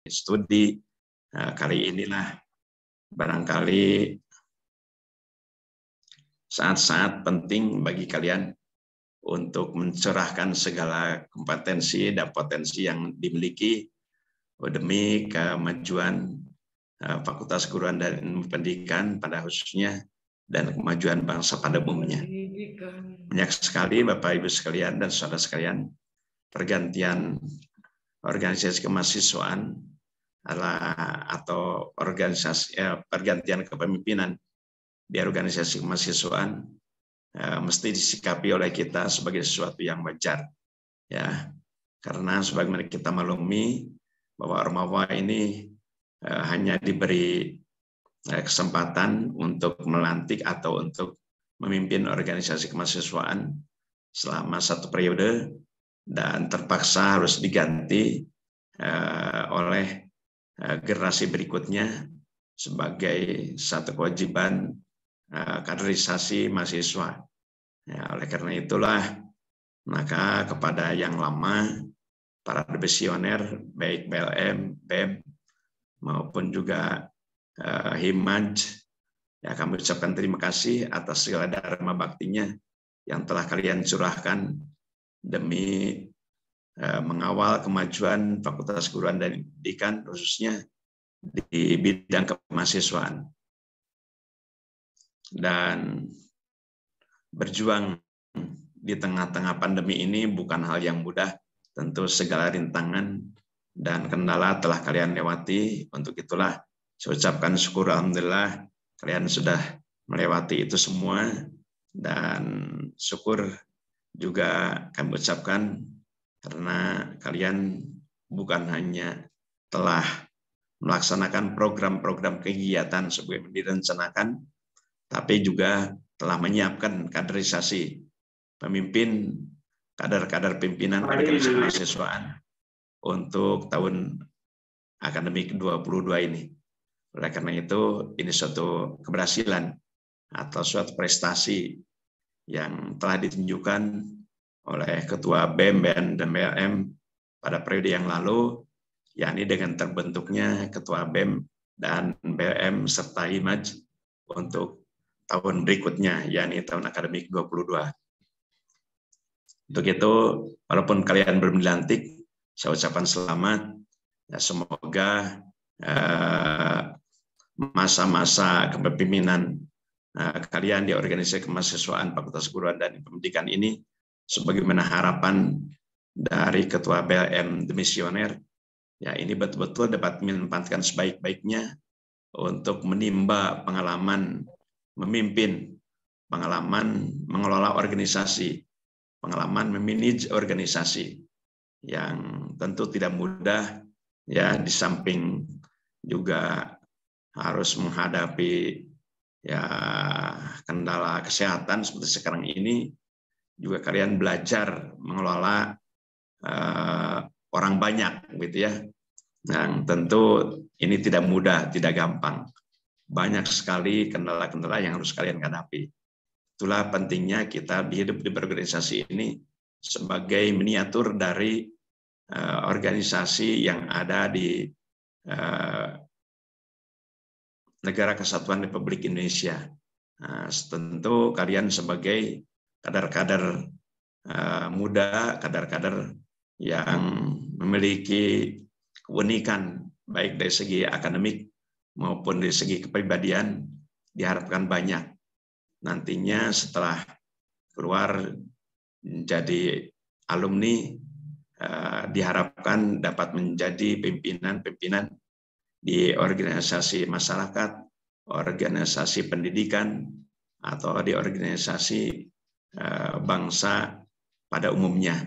studi. Kali inilah barangkali saat-saat penting bagi kalian untuk mencurahkan segala kompetensi dan potensi yang dimiliki demi kemajuan Fakultas Keguruan dan Ilmu Pendidikan pada khususnya dan kemajuan bangsa pada umumnya. Banyak sekali Bapak Ibu sekalian dan saudara sekalian, pergantian organisasi kemahasiswaan atau pergantian kepemimpinan di organisasi kemahasiswaan mesti disikapi oleh kita sebagai sesuatu yang wajar, ya, karena sebagaimana kita maklumi bahwa Ormawa ini hanya diberi kesempatan untuk melantik atau untuk memimpin organisasi kemahasiswaan selama 1 periode dan terpaksa harus diganti oleh generasi berikutnya sebagai satu kewajiban kaderisasi mahasiswa. Ya, oleh karena itulah maka kepada yang lama, para debisioner baik BLM, BEM maupun juga Himaj, ya, kami ucapkan terima kasih atas segala dharma baktinya yang telah kalian curahkan demi mengawal kemajuan Fakultas Keguruan dan Pendidikan khususnya di bidang kemahasiswaan. Dan berjuang di tengah-tengah pandemi ini bukan hal yang mudah, tentu segala rintangan dan kendala telah kalian lewati. Untuk itulah saya ucapkan syukur alhamdulillah kalian sudah melewati itu semua, dan syukur juga kami ucapkan karena kalian bukan hanya telah melaksanakan program-program kegiatan sebagaimana direncanakan, tapi juga telah menyiapkan kaderisasi pemimpin, kader-kader pimpinan organisasi kemahasiswaan untuk tahun akademik 22 ini. Oleh karena itu, ini suatu keberhasilan atau suatu prestasi yang telah ditunjukkan oleh Ketua BEM dan BLM pada periode yang lalu, yakni dengan terbentuknya Ketua BEM dan BLM serta Himaj untuk tahun berikutnya, yakni tahun akademik 22. Untuk itu, walaupun kalian belum dilantik, saya ucapkan selamat. Ya, semoga masa-masa kepemimpinan kalian di organisasi kemahasiswaan Fakultas Keguruan dan Pendidikan ini, sebagaimana harapan dari Ketua BLM Demisioner, ya, ini betul-betul dapat menempatkan sebaik-baiknya untuk menimba pengalaman memimpin, pengalaman mengelola organisasi, pengalaman memanage organisasi yang tentu tidak mudah, ya, di samping juga harus menghadapi, ya, kendala kesehatan seperti sekarang ini, juga kalian belajar mengelola orang banyak, gitu ya. Yang tentu ini tidak mudah, tidak gampang. Banyak sekali kendala-kendala yang harus kalian hadapi. Itulah pentingnya kita hidup di berorganisasi ini sebagai miniatur dari organisasi yang ada di Negara Kesatuan Republik Indonesia. Nah, tentu kalian sebagai kader-kader muda, kader-kader yang memiliki keunikan baik dari segi akademik maupun dari segi kepribadian, diharapkan banyak. Nantinya setelah keluar menjadi alumni, diharapkan dapat menjadi pimpinan-pimpinan di organisasi masyarakat, organisasi pendidikan, atau di organisasi bangsa pada umumnya.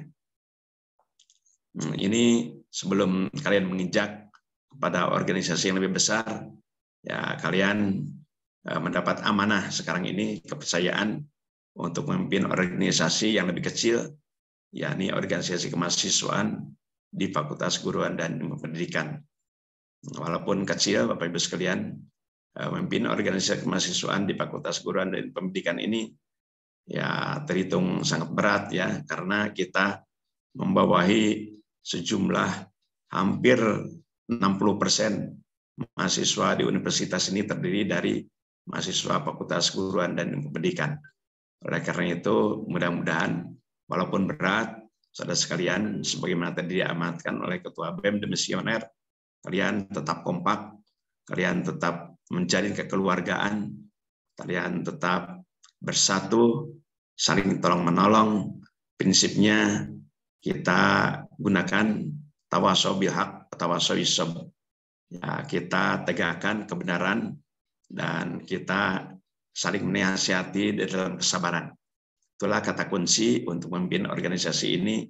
Ini sebelum kalian menginjak kepada organisasi yang lebih besar, ya, kalian mendapat amanah sekarang ini, kepercayaan untuk memimpin organisasi yang lebih kecil, yakni organisasi kemahasiswaan di Fakultas Keguruan dan Ilmu Pendidikan. Walaupun kecil, Bapak Ibu sekalian, memimpin organisasi kemahasiswaan di Fakultas Keguruan dan Pendidikan ini ya terhitung sangat berat, ya, karena kita membawahi sejumlah hampir 60% mahasiswa di universitas ini terdiri dari mahasiswa Fakultas Keguruan dan Pendidikan. Oleh karena itu, mudah-mudahan walaupun berat, saudara sekalian, sebagaimana tadi diamanatkan oleh Ketua BEM Demisioner, kalian tetap kompak, kalian tetap menjalin kekeluargaan, kalian tetap bersatu, saling tolong-menolong. Prinsipnya kita gunakan tawasau bil haq, tawasau bis sabr. Ya, kita tegakkan kebenaran dan kita saling menasihati dalam kesabaran. Itulah kata kunci untuk memimpin organisasi ini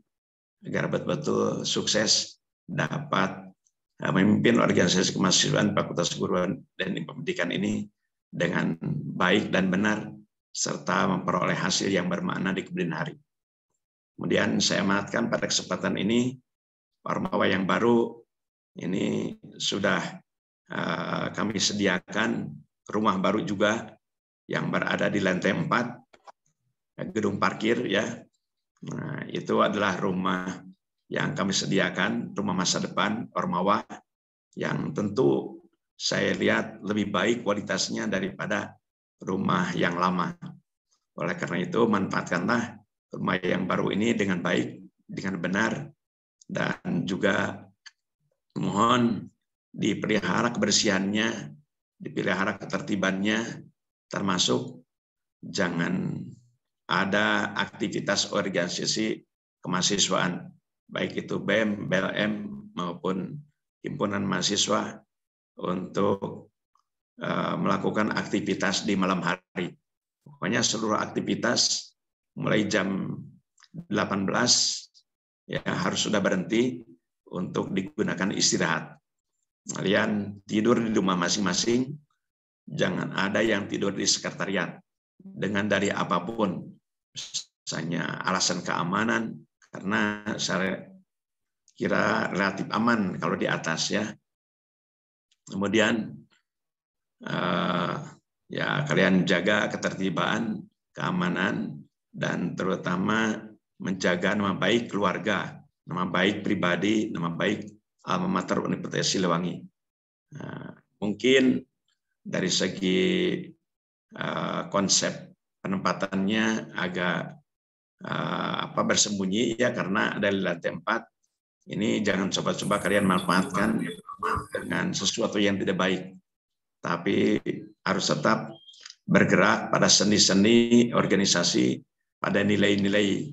agar betul-betul sukses dapat memimpin organisasi kemahasiswaan Fakultas Keguruan dan Pendidikan ini dengan baik dan benar serta memperoleh hasil yang bermakna di kemudian hari. Kemudian saya amanatkan pada kesempatan ini Ormawa yang baru ini sudah kami sediakan rumah baru juga yang berada di lantai 4 gedung parkir ya. Nah, itu adalah rumah yang kami sediakan, rumah masa depan Ormawa yang tentu saya lihat lebih baik kualitasnya daripada rumah yang lama. Oleh karena itu manfaatkanlah rumah yang baru ini dengan baik, dengan benar, dan juga mohon dipelihara kebersihannya, dipelihara ketertibannya, termasuk jangan ada aktivitas organisasi kemahasiswaan, baik itu BEM, BLM, maupun himpunan mahasiswa untuk melakukan aktivitas di malam hari. Pokoknya seluruh aktivitas mulai jam 18 ya harus sudah berhenti untuk digunakan istirahat. Kalian tidur di rumah masing-masing, jangan ada yang tidur di sekretariat dengan dari apapun, misalnya alasan keamanan, karena saya kira relatif aman kalau di atas ya. Kemudian ya kalian jaga ketertiban, keamanan, dan terutama menjaga nama baik keluarga, nama baik pribadi, nama baik alma mater Universitas Siliwangi. Mungkin dari segi konsep penempatannya agak bersembunyi ya, karena dari lantai 4 ini jangan coba-coba kalian manfaatkan dengan sesuatu yang tidak baik, tapi harus tetap bergerak pada seni-seni organisasi, pada nilai-nilai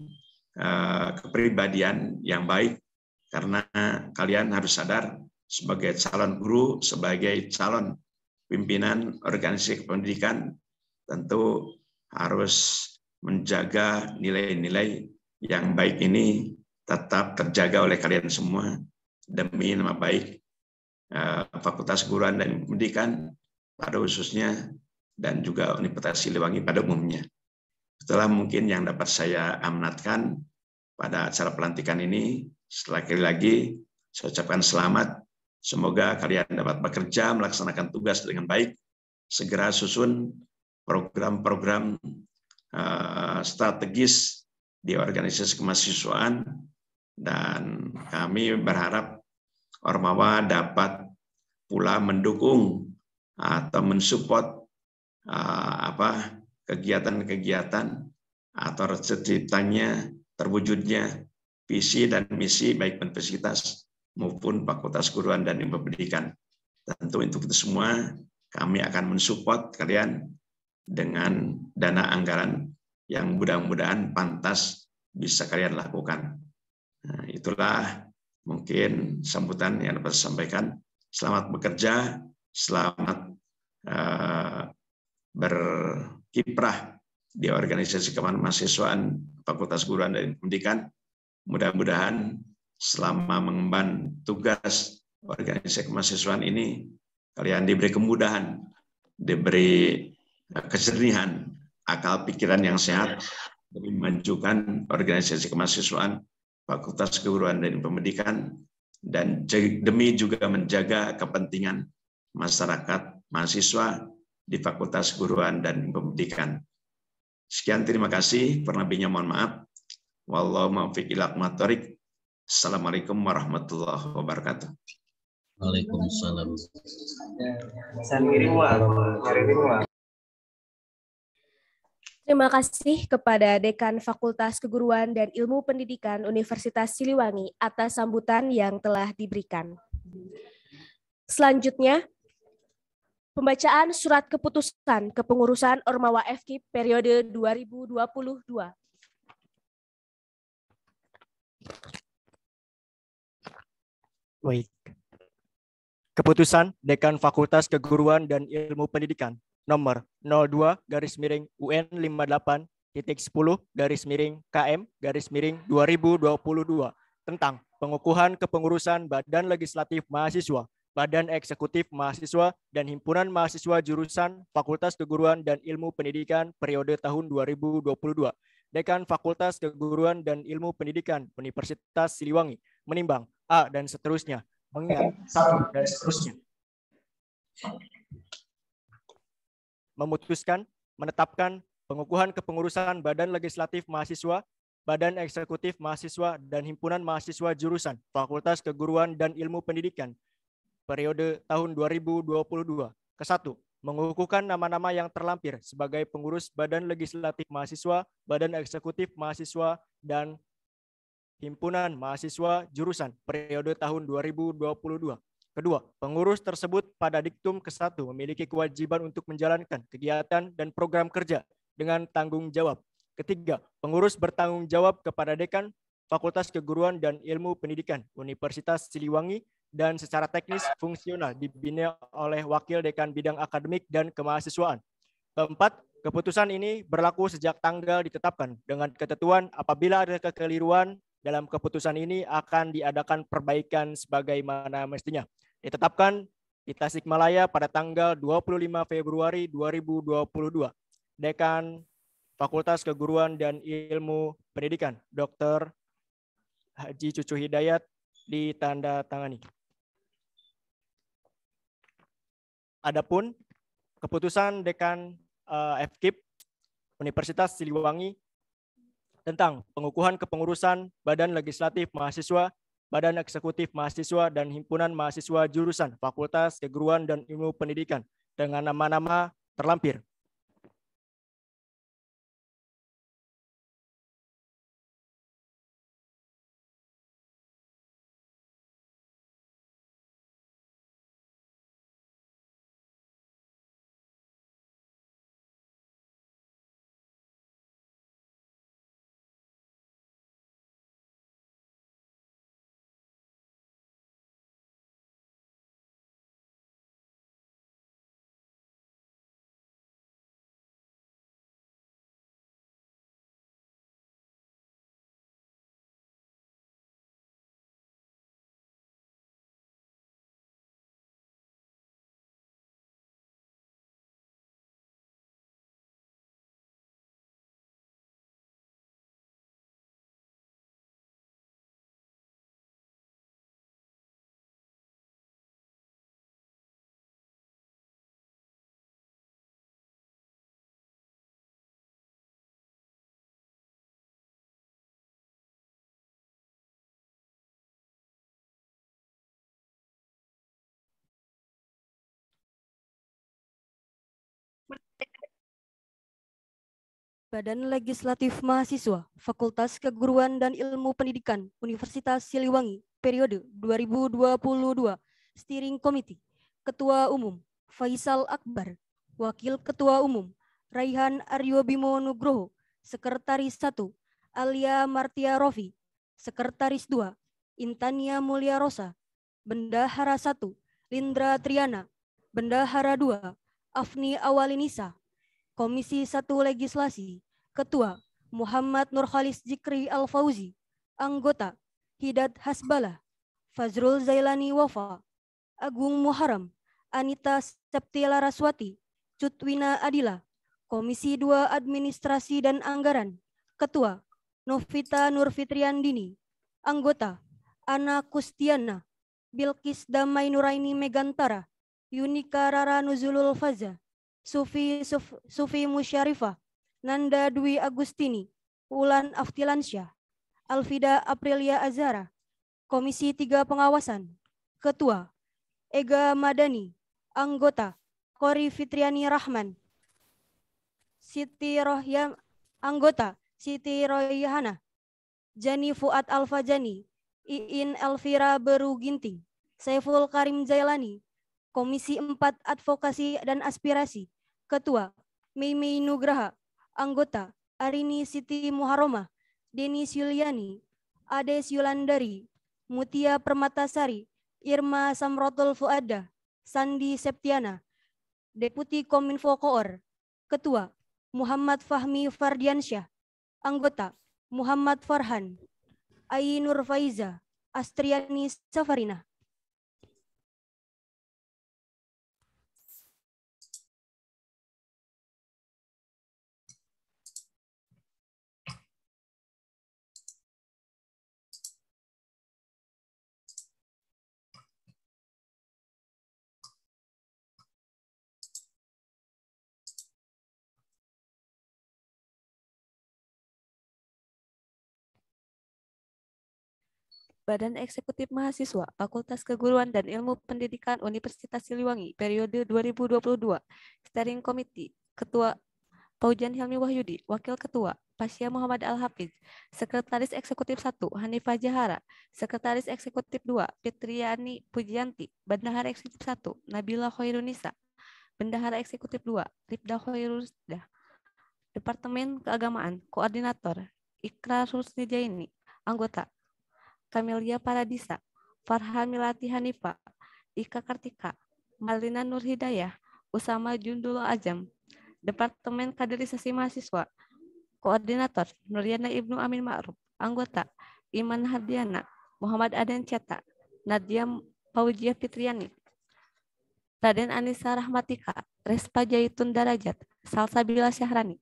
kepribadian yang baik, karena kalian harus sadar sebagai calon guru, sebagai calon pimpinan organisasi pendidikan, tentu harus menjaga nilai-nilai yang baik ini tetap terjaga oleh kalian semua demi nama baik Fakultas Keguruan dan Pendidikan pada khususnya dan juga Universitas Siliwangi pada umumnya. Itulah mungkin yang dapat saya amanatkan pada acara pelantikan ini. Sekali lagi saya ucapkan selamat. Semoga kalian dapat bekerja melaksanakan tugas dengan baik. Segera susun program-program strategis di organisasi kemahasiswaan, dan kami berharap Ormawa dapat pula mendukung atau mensupport kegiatan-kegiatan atau terciptanya, terwujudnya visi dan misi baik universitas maupun Fakultas Keguruan dan Pendidikan. Tentu untuk itu semua kami akan mensupport kalian dengan dana anggaran yang mudah-mudahan pantas bisa kalian lakukan. Nah, itulah mungkin sambutan yang dapat saya sampaikan. Selamat bekerja, selamat berkiprah di organisasi kemahasiswaan Fakultas Keguruan dan Pendidikan. Mudah-mudahan selama mengemban tugas organisasi kemahasiswaan ini, kalian diberi kemudahan, diberi kejernihan, akal pikiran yang sehat, demi memajukan organisasi kemahasiswaan Fakultas Keguruan dan Pendidikan, dan demi juga menjaga kepentingan masyarakat mahasiswa di Fakultas Keguruan dan Pendidikan. Sekian, terima kasih. Kurang lebihnya mohon maaf. Wallahu muwaffiq ila aqwamit thoriq. Assalamualaikum warahmatullahi wabarakatuh. Waalaikumsalam. Terima kasih kepada Dekan Fakultas Keguruan dan Ilmu Pendidikan Universitas Siliwangi atas sambutan yang telah diberikan. Selanjutnya, pembacaan surat keputusan kepengurusan Ormawa FKIP periode 2022. Baik. Keputusan Dekan Fakultas Keguruan dan Ilmu Pendidikan nomor 02/UN 58.10/KM/2022 tentang pengukuhan kepengurusan Badan Legislatif Mahasiswa, Badan Eksekutif Mahasiswa, dan Himpunan Mahasiswa Jurusan Fakultas Keguruan dan Ilmu Pendidikan periode tahun 2022. Dekan Fakultas Keguruan dan Ilmu Pendidikan Universitas Siliwangi menimbang A dan seterusnya, mengingat 1 dan seterusnya, memutuskan menetapkan pengukuhan kepengurusan Badan Legislatif Mahasiswa, Badan Eksekutif Mahasiswa, dan Himpunan Mahasiswa Jurusan Fakultas Keguruan dan Ilmu Pendidikan periode tahun 2022. Ke-1, mengukuhkan nama-nama yang terlampir sebagai pengurus Badan Legislatif Mahasiswa, Badan Eksekutif Mahasiswa, dan Himpunan Mahasiswa Jurusan periode tahun 2022. Kedua, pengurus tersebut pada diktum ke-1 memiliki kewajiban untuk menjalankan kegiatan dan program kerja dengan tanggung jawab. Ketiga, pengurus bertanggung jawab kepada Dekan Fakultas Keguruan dan Ilmu Pendidikan Universitas Siliwangi dan secara teknis fungsional dibina oleh Wakil Dekan Bidang Akademik dan Kemahasiswaan. Keempat, keputusan ini berlaku sejak tanggal ditetapkan dengan ketentuan apabila ada kekeliruan dalam keputusan ini akan diadakan perbaikan sebagaimana mestinya. Ditetapkan di Tasikmalaya pada tanggal 25 Februari 2022. Dekan Fakultas Keguruan dan Ilmu Pendidikan, Dr. Haji Cucu Hidayat, ditandatangani. Adapun keputusan Dekan FKIP Universitas Siliwangi tentang pengukuhan kepengurusan Badan Legislatif Mahasiswa, Badan Eksekutif Mahasiswa, dan Himpunan Mahasiswa Jurusan Fakultas Keguruan dan Ilmu Pendidikan dengan nama-nama terlampir. Badan Legislatif Mahasiswa, Fakultas Keguruan dan Ilmu Pendidikan Universitas Siliwangi, periode 2022, Steering Committee, Ketua Umum Faisal Akbar, Wakil Ketua Umum Raihan Aryo Bimo Nugroho, Sekretaris 1 Alia Martia Rofi, Sekretaris 2 Intania Mulia Rosa, Bendahara 1 Lindra Triana, Bendahara 2 Afni Awalinisa, Komisi 1 Legislasi, Ketua Muhammad Nurkhalis Zikri Al-Fauzi, Anggota Hidat Hasbalah, Fazrul Zailani Wafa, Agung Muharam, Anita Septila Raswati, Cutwina Adila, Komisi 2 Administrasi dan Anggaran, Ketua Novita Nurfitriandini, Anggota Ana Kustiana, Bilkis Damai Nuraini Megantara, Yunika Rara Nuzulul Faza, Sufi Musyarifah, Nanda Dwi Agustini, Ulan Aftilansyah, Alfida Aprilia Azhara, Komisi 3 Pengawasan, Ketua Ega Madani, anggota. Kori Fitriani Rahman, Siti Rohya, anggota. Siti Royhana, Jani Fuad Alfajani, Iin Elvira Beruginting, Saiful Karim Jailani, Komisi 4 Advokasi dan Aspirasi, Ketua. Meimei Nugraha, anggota. Arini Siti Muharoma, Denis Yuliani, Ades Yulandari, Mutia Permatasari, Irma Samrotul Fuada, Sandi Septiana, Deputi Kominfo Koor, Ketua. Muhammad Fahmi Fardiansyah, anggota. Muhammad Farhan, Ainur Faiza, Astriani Safarina. Badan Eksekutif Mahasiswa Fakultas Keguruan dan Ilmu Pendidikan Universitas Siliwangi periode 2022. Steering Committee, Ketua Paujan Helmi Wahyudi, Wakil Ketua Pasya Muhammad Al-Hafiz, Sekretaris Eksekutif 1 Hanifah Jahara, Sekretaris Eksekutif 2 Fitriani Pujianti, Bendahara Eksekutif 1 Nabila Khairunisa, Bendahara Eksekutif 2 Rifda Khairusdah, Departemen Keagamaan, Koordinator Ikrar Rusni Jaini, Anggota Kamelia Paradisa, Farhan Milati Hanifa, Ika Kartika, Malina Nur Hidayah, Usama Jundulo Azam, Departemen Kaderisasi Mahasiswa, Koordinator Nuriana Ibnu Amin Ma'ruf, Anggota Iman Hardiana, Muhammad Aden Ceta, Nadia Paujiah Fitriani, Raden Anissa Rahmatika, Respa Jaitun Darajat, Salsabila Syahrani,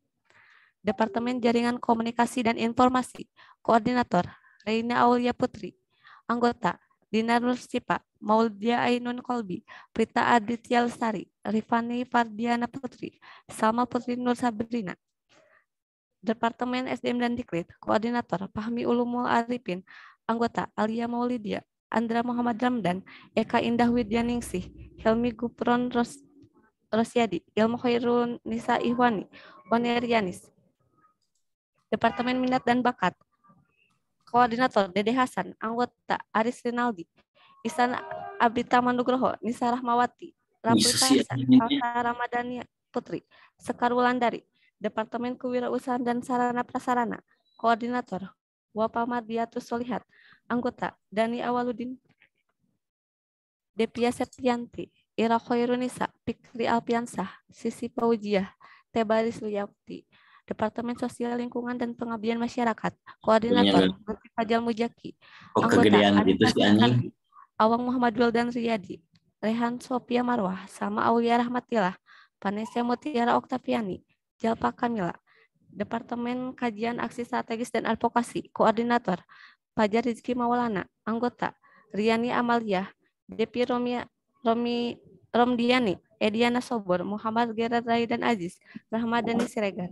Departemen Jaringan Komunikasi dan Informasi, Koordinator Reina Aulia Putri, Anggota Dinar Nursipa, Maulia Ainun Kolbi, Prita Aditya Lestari, Rifani Fardiana Putri, Salma Putri Nur Sabrina, Departemen SDM dan Diklit, Koordinator Fahmi Ulumul Arifin, Anggota Alia Maulidia, Andra Muhammad Ramdan, Eka Indah Widyaningsih, Helmi Gupron Rosyadi, Ilmu Khairun Nisa Ihwani, Wanerianis, Departemen Minat dan Bakat, Koordinator Dede Hasan, Anggota Aris Rinaldi, Isan Abdita Manugroho, Nisa Rahmawati, Raprita Hasan, Salsa Ramadhani Putri, Sekar Wulandari, Departemen Kewirausahaan dan Sarana Prasarana, Koordinator Wapa Mardiatus Solihat, Anggota Dani Awaludin, Depia Septianti, Ira Khairunisa, Fikri Alpiansah, Sisi Paujiah, Tebaris Liyakti, Departemen Sosial Lingkungan dan Pengabdian Masyarakat, Koordinator Menteri Fajal Mujaki, Anggota Anissa Soekardi, Awang Muhammad Wildan Riyadi, Rehan Sophia Marwah, sama Aulia Rahmatillah, Vanessa Mutiara Oktaviani, Jalpa Kamila, Departemen Kajian Aksi Strategis dan Advokasi, Koordinator Fajar Rizky Maulana, Anggota Riani Amalia, Depi Romdiani, Ediana Sobor, Muhammad Gerard Rai dan Aziz, Rahmadani Siregar.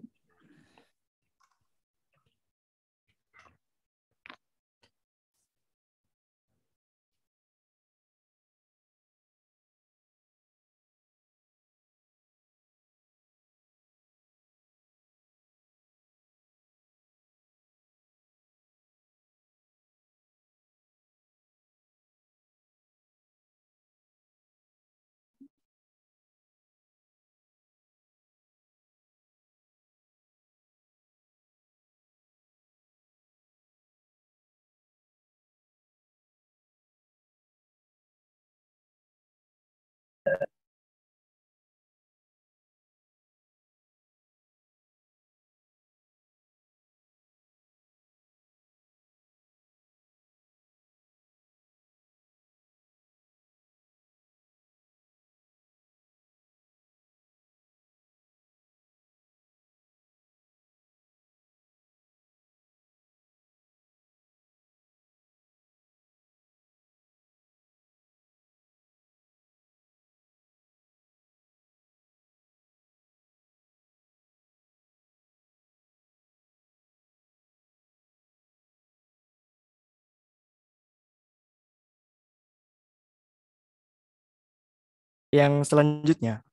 Yang selanjutnya,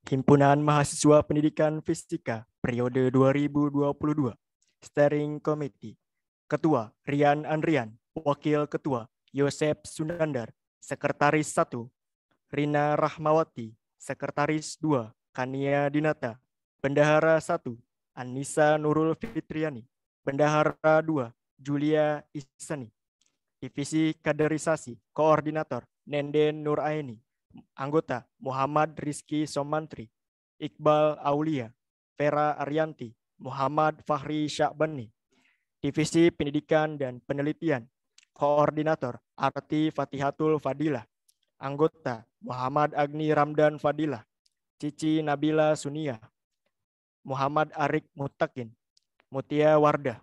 Himpunan Mahasiswa Pendidikan Fisika periode 2022, Steering Committee. Ketua Rian Andrian, Wakil Ketua Yosep Sunandar, Sekretaris 1 Rina Rahmawati, Sekretaris 2 Kania Dinata, Bendahara 1 Anissa Nurul Fitriani, Bendahara 2 Julia Isani. Divisi Kaderisasi, Koordinator Nenden Nuraini, Anggota Muhammad Rizky Somantri, Iqbal Aulia, Vera Arianti, Muhammad Fahri Syakbani. Divisi Pendidikan dan Penelitian, Koordinator Arti Fatihatul Fadilah, Anggota Muhammad Agni Ramdan Fadilah, Cici Nabila Sunia, Muhammad Arik Mutakin, Mutia Wardah.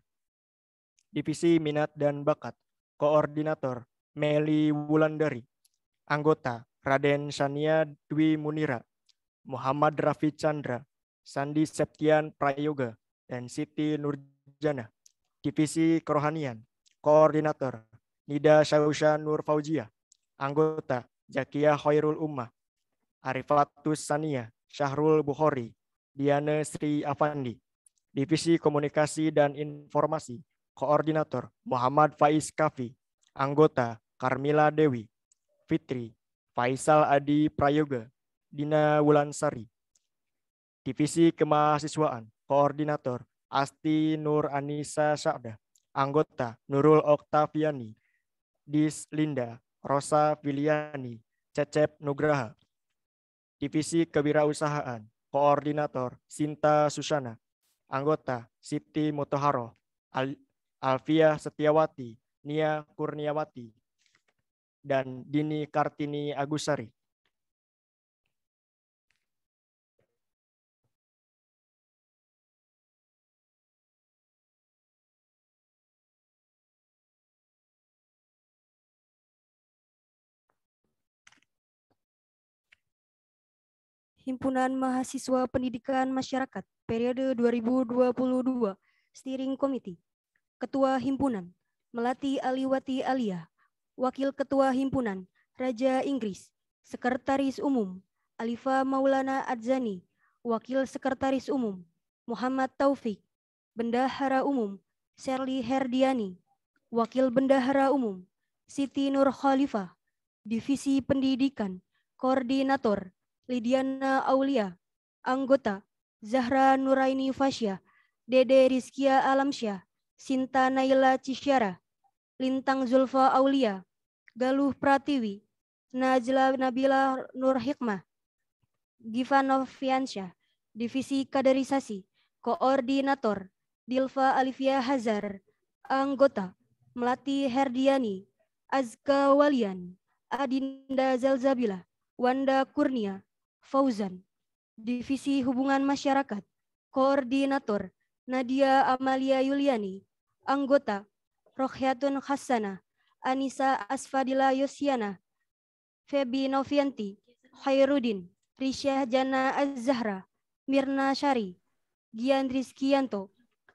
Divisi Minat dan Bakat, Koordinator Meli Wulandari, Anggota Raden Shania Dwi Munira, Muhammad Rafi Chandra, Sandi Septian Prayoga, dan Siti Nurjana. Divisi Kerohanian, Koordinator Nida Syausha Nur Fauzia, Anggota Zakia Khairul Ummah, Arifatus Sania, Syahrul Bukhari, Diana Sri Afandi. Divisi Komunikasi dan Informasi, Koordinator Muhammad Faiz Kafi, Anggota Karmila Dewi, Fitri, Faisal Adi Prayoga, Dina Wulansari. Divisi Kemahasiswaan, Koordinator Asti Nur Anissa Syabda, Anggota Nurul Oktaviani, Dis Linda, Rosa Filiani, Cecep Nugraha. Divisi Kewirausahaan, Koordinator Sinta Susana, Anggota Siti Motoharo, Alfia Setiawati, Nia Kurniawati, dan Dini Kartini Agusari. Himpunan Mahasiswa Pendidikan Masyarakat periode 2022, Steering Committee. Ketua Himpunan Melati Aliwati Alia, Wakil Ketua Himpunan Raja Inggris, Sekretaris Umum Alifa Maulana Adzani, Wakil Sekretaris Umum Muhammad Taufik, Bendahara Umum Sherly Herdiani, Wakil Bendahara Umum Siti Nur Khalifah. Divisi Pendidikan, Koordinator Lidiana Aulia, Anggota Zahra Nuraini Fasya, Dede Rizkia Alamsyah, Sinta Naila Cisyara, Lintang Zulfa Aulia, Galuh Pratiwi, Najla Nabila Nur Hikmah, Giva Noviansyah. Divisi Kaderisasi, Koordinator Dilfa Alifia Hazar, Anggota Melati Herdiani, Azka Walian, Adinda Zalzabila, Wanda Kurnia, Fauzan. Divisi Hubungan Masyarakat, Koordinator Nadia Amalia Yuliani, Anggota Rohyatul Hasanah, Anissa Asfadila Yosiana, Febi Novianti, Khairuddin, Risyah Jana Az-Zahra, Mirna Syari, Gian Rizkianto.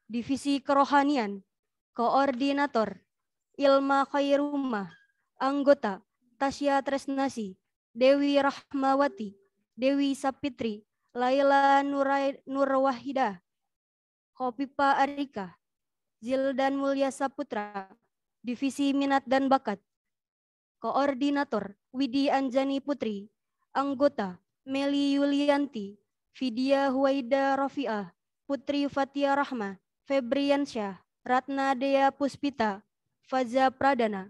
Divisi Kerohanian, Koordinator Ilma Khairumah, Anggota Tasya Tresnasi, Dewi Rahmawati, Dewi Sapitri, Laila Nurwahidah, Khopipa Arika, Zildan Mulya Saputra. Divisi Minat dan Bakat, Koordinator Widi Anjani Putri, Anggota Meli Yulianti, Vidya Huwaida Rafiah, Putri Fatia Rahma, Febriansyah, Ratna Dea Puspita, Faza Pradana.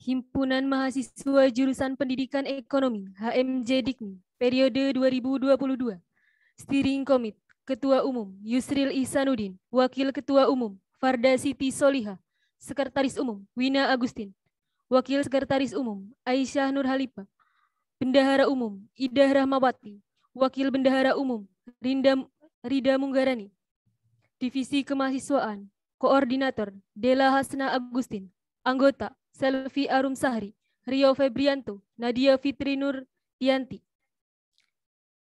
Himpunan Mahasiswa Jurusan Pendidikan Ekonomi HMJ Dikni periode 2022. Steering Committee, Ketua Umum Yusril Ihsanuddin, Wakil Ketua Umum Farda Siti Soliha, Sekretaris Umum Wina Agustin, Wakil Sekretaris Umum Aisyah Nur Halifa, Bendahara Umum Idah Rahmawati, Wakil Bendahara Umum Rida Munggarani. Divisi Kemahasiswaan, Koordinator Dela Hasna Agustin. Anggota Selvi Arum Sahri, Rio Febrianto, Nadia Fitri Nur Dianti.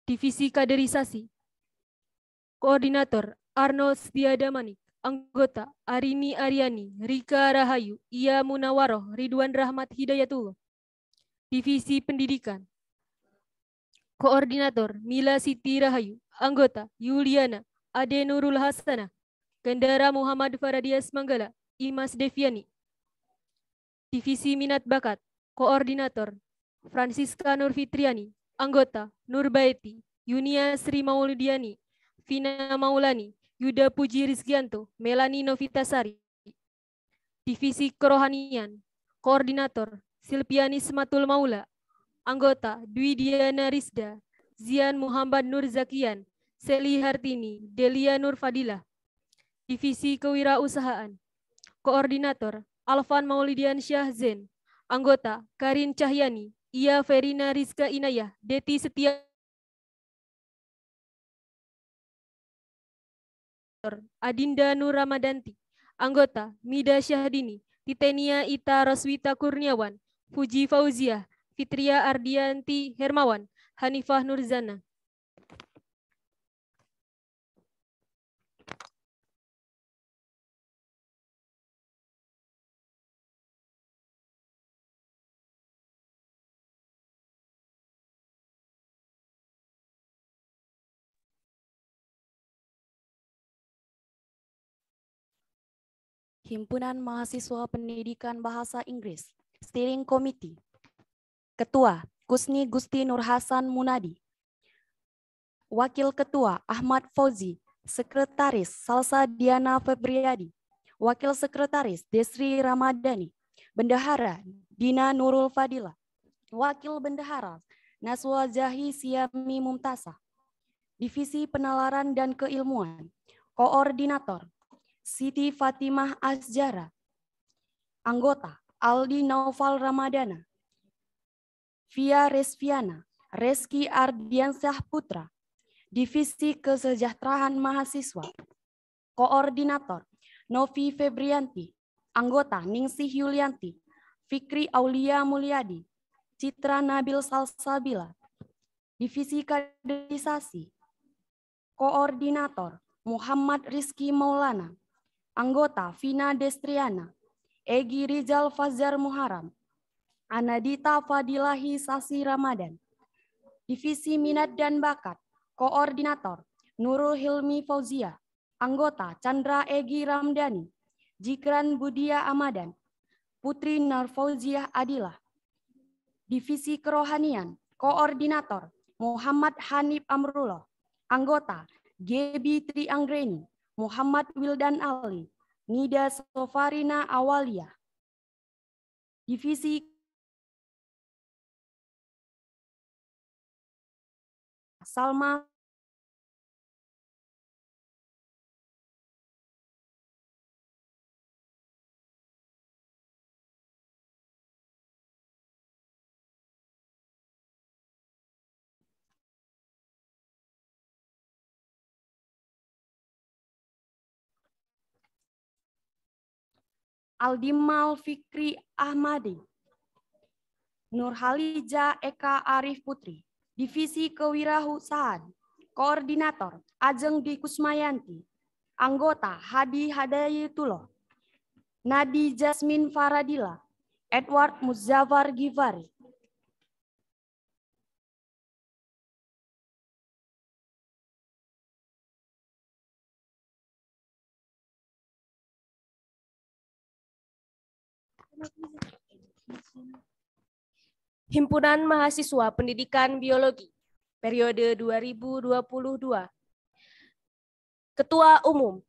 Divisi Kaderisasi. Koordinator Arnold Setiadamanik. Anggota Arini Aryani, Rika Rahayu, Ia Munawaroh, Ridwan Rahmat Hidayatullah. Divisi Pendidikan. Koordinator Mila Siti Rahayu. Anggota Yuliana Ade Nurul Hasana. Kendara Muhammad Faradias Manggala, Imas Deviani. Divisi Minat Bakat. Koordinator Francisca Nurfitriani. Anggota Nurbaiti, Yunia Sri Maulidiani, Vina Maulani, Yuda Puji Rizkianto, Melani Novitasari. Divisi Kerohanian. Koordinator Silpiani Sematul Maula. Anggota Dwi Diana Rizda, Zian Muhammad Nur Zakian, Seli Hartini, Delia Nur Fadilah. Divisi Kewirausahaan. Koordinator Alvan Maulidian Syah Zen. Anggota Karin Cahyani, Ia Verina Rizka Inayah, Deti Setia. Adinda Nur Ramadanti. Anggota Mida Syahdini, Titenia Ita Roswita Kurniawan, Fuji Fauziah, Fitria Ardianti Hermawan, Hanifah Nurzana. Himpunan Mahasiswa Pendidikan Bahasa Inggris, Steering Committee. Ketua, Kusni Gusti Nur Hasan Munadi. Wakil Ketua, Ahmad Fauzi. Sekretaris, Salsa Diana Febriadi. Wakil Sekretaris, Desri Ramadhani. Bendahara, Dina Nurul Fadila. Wakil Bendahara, Naswa Zahi Siami Mumtasa. Divisi Penalaran dan Keilmuan. Koordinator, Siti Fatimah Azjara. Anggota Aldi Naufal Ramadana, Via Resviana, Reski Ardiansyah Putra. Divisi Kesejahteraan Mahasiswa. Koordinator Novi Febrianti. Anggota Ningsih Yulianti, Fikri Aulia Mulyadi, Citra Nabil Salsabila. Divisi Kaderisasi. Koordinator Muhammad Rizki Maulana. Anggota Vina Destriana, Egi Rizal Fazar Muharam, Anadita Fadilahi Sasi Ramadan. Divisi Minat dan Bakat. Koordinator Nurul Hilmi Fauzia. Anggota Chandra Egi Ramdhani, Jikran Budia Amadan, Putri Narfauziah Adilah. Divisi Kerohanian. Koordinator Muhammad Hanif Amrullah. Anggota Gebi Tri Anggreni, Muhammad Wildan Ali, Nida Sofarina Awalia. Divisi Salma Aldimal Fikri Ahmadi, Nurhalija Eka Arif Putri. Divisi Kewirausahaan. Koordinator Ajeng Dwi Kusmayanti. Anggota Hadi Hadayatullah, Nadi Jasmine Faradila, Edward Muzaffar Givari. Himpunan Mahasiswa Pendidikan Biologi, periode 2022. Ketua Umum,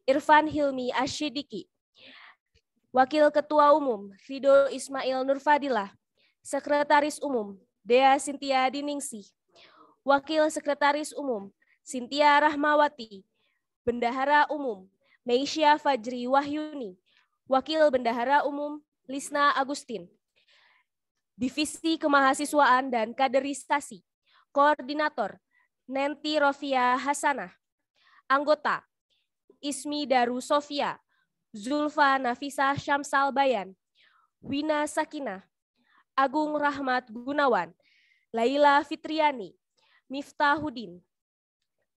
Irfan Hilmi Asyidiki. Wakil Ketua Umum, Rido Ismail Nurfadilah. Sekretaris Umum, Dea Sintia Diningsih. Wakil Sekretaris Umum, Sintia Rahmawati. Bendahara Umum, Meisya Fajri Wahyuni. Wakil Bendahara Umum, Lisna Agustin. Divisi Kemahasiswaan dan Kaderisasi. Koordinator Nenti Rofia Hasanah. Anggota Ismi Daru Sofia, Zulfa Nafisa Syamsal Bayan, Wina Sakinah, Agung Rahmat Gunawan, Laila Fitriani, Miftahudin.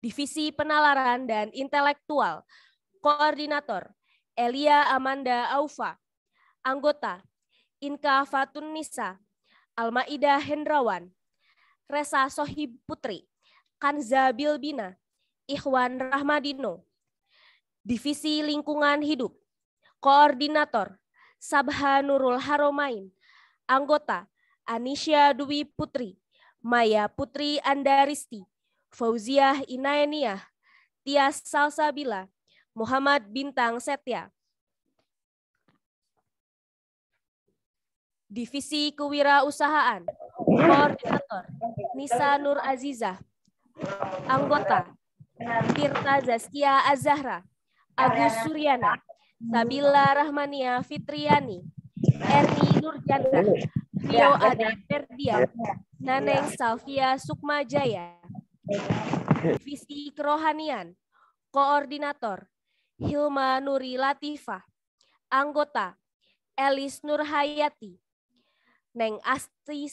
Divisi Penalaran dan Intelektual, Koordinator, Elia Amanda Aufa. Anggota, Inka Fatun Nisa, Almaida Hendrawan, Resa Sohib Putri, Kanza Bilbina, Ikhwan Rahmadino. Divisi Lingkungan Hidup, Koordinator, Sabha Nurul Haromain. Anggota, Anisya Dwi Putri, Maya Putri Andaristi, Fauziah Inaeniah, Tias Salsabila, Muhammad Bintang Setia. Divisi Kewirausahaan, Koordinator, Nisa Nur Azizah. Anggota, Tirta Zaskia Azahra, Agus Suryana, Sabila Rahmania Fitriani, Erni Nurjana, Rio Ade Ferdian, Naneng Salvia Sukmajaya. Divisi Kerohanian, Koordinator, Hilma Nuri Latifah. Anggota, Elis Nurhayati, Neng Asti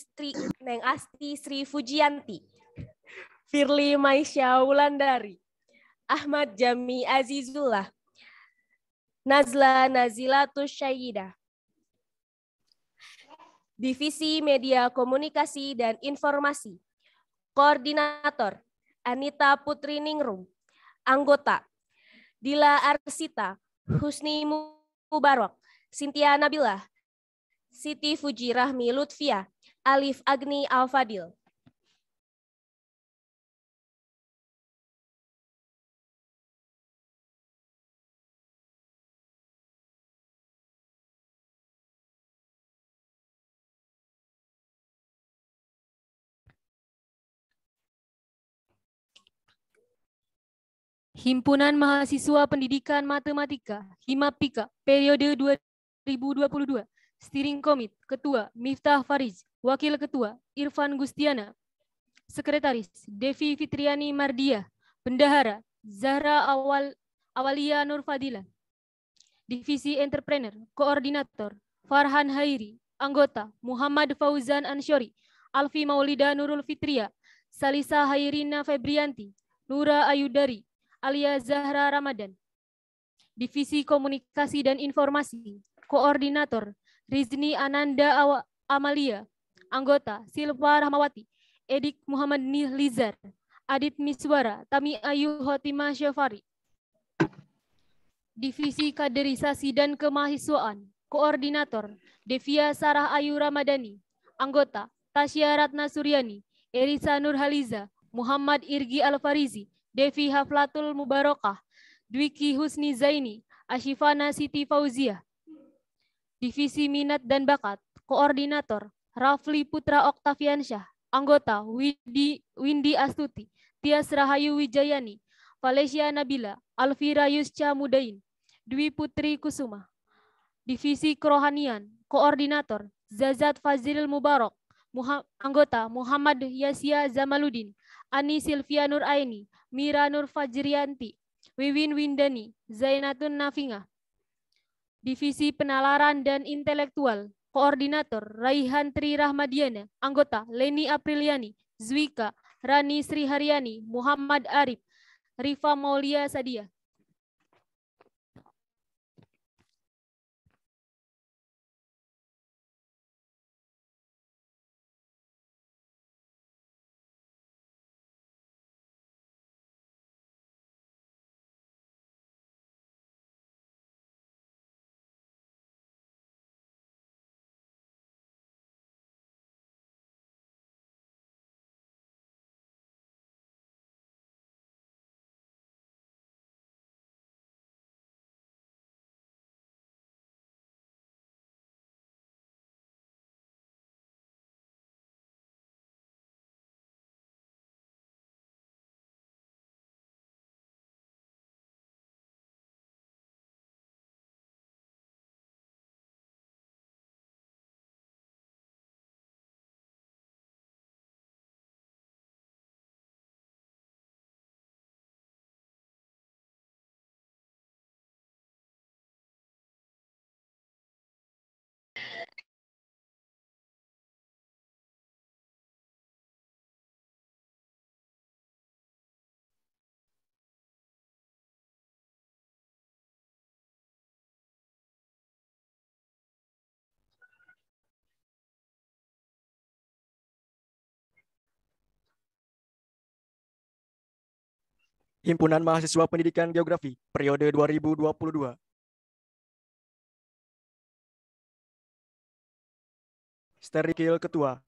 Sri Fujianti, Firly Maisya Wulandari, Ahmad Jami Azizullah, Nazla Nazilatus Syaidah. Divisi Media Komunikasi dan Informasi, Koordinator, Anita Putri Ningrum. Anggota, Dila Arsita, Husni Mubarak, Cynthia Nabilah, Siti Fuji Rahmi Lutfia, Alif Agni Al-Fadil. Himpunan Mahasiswa Pendidikan Matematika, Himapika, periode 2022. Steering Komit, Ketua Miftah Fariz, Wakil Ketua Irfan Gustiana, Sekretaris Devi Fitriani Mardia, Bendahara Zahra Awalia Nur Fadila. Divisi Entrepreneur, Koordinator Farhan Hairi, Anggota Muhammad Fauzan Ansyori, Alfi Maulida Nurul Fitria, Salisa Hairina Febrianti, Nura Ayudari, Alia Zahra Ramadan. Divisi Komunikasi dan Informasi, Koordinator Rizni Ananda Amalia, Anggota Silva Rahmawati, Edik Muhammad Nizar, Adit Miswara, Tami Ayu Hotima Syafari. Divisi Kaderisasi dan Kemahasiswaan, Koordinator Devia Sarah Ayu Ramadhani, Anggota Tasya Ratna Suryani, Erisa Nurhaliza, Muhammad Irgi Alfarizi, Devi Haflatul Mubarakah, Dwiki Husni Zaini, Ashifana Siti Fauzia. Divisi Minat dan Bakat, Koordinator Rafli Putra Oktaviansyah, Anggota Windy Astuti, Tias Rahayu Wijayani, Valesia Nabila, Alfira Yusca Mudain, Dwi Putri Kusuma. Divisi Kerohanian, Koordinator Zazat Fazil Mubarak, Anggota Muhammad Yasya Zamaluddin, Ani Silvia Nur Aini, Mira Nur Fajrianti, Wiwin Windani, Zainatun Nafinga. Divisi Penalaran dan Intelektual, Koordinator Raihan Tri Rahmadiana, Anggota Leni Apriliani, Zwika, Rani Sri Haryani, Muhammad Arif, Rifa Maulia Sadia. Himpunan Mahasiswa Pendidikan Geografi periode 2022. Sterikil Ketua.